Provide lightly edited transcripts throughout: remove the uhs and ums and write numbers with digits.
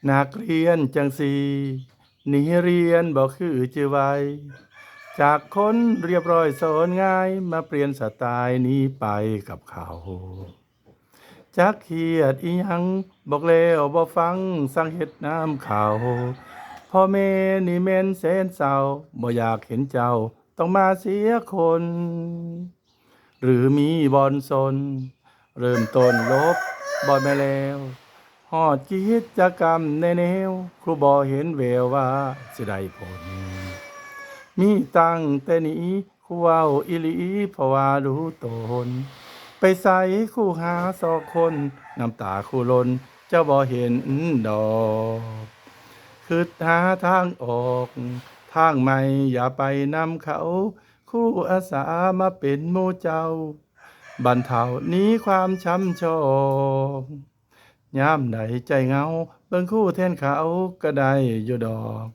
นักเรียนจังสีหนีเรียนบ่คือจือไว้จากคนเรียบร้อยสอนง่ายมาเปลี่ยนสไตล์นี้ไปกับเขาจักเขียดอีหยังบอกแล้วบ่ฟังสั่งเฮ็ดน้ำเขาพ่อแม่นี่แม่นแสนเศร้าบ่อยากเห็นเจ้าต้องมาเสียคน หรือมีบอลซนเริ่มต้นลบบอลไปแล้วฮอดกิจกรรมในแนวครูบอเห็นแววว่าสิได้ผลมีตั้งแต่นี้ครูเว้าอีหลีเพราะว่ารู้ตนไปใส่ครูหาสอกคนน้ำตาครูลนเจ้าบ่เห็นดอกคือหาทางออกทางใหม่อย่าไปนำเขาครูอาสามาเป็นหมู่เจ้าบรรเทานี้ความช้ำชอกยามใดใจเหงาเบิ่งครู่แทนเขาก็ได้อยู่ดอก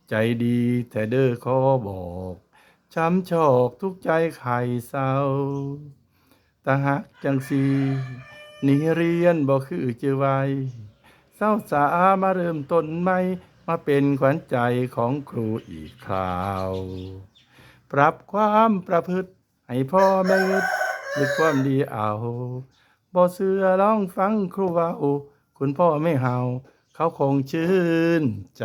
ใจดีแต่เด้อขอบอกช้ำชอกทุกใจไข่เศร้าตาหักจังสีหนีเรียนบ่คือจือไว้เศร้าสามาเริ่มต้นใหม่มาเป็นขวัญใจของครูอีกคราวปรับความประพฤติให้พ่อแม่ยึดหรือความดีเอาบ่เสือลองฟังครูเว้าคุณพ่อไม่เห่าเขาคงชื่นใจ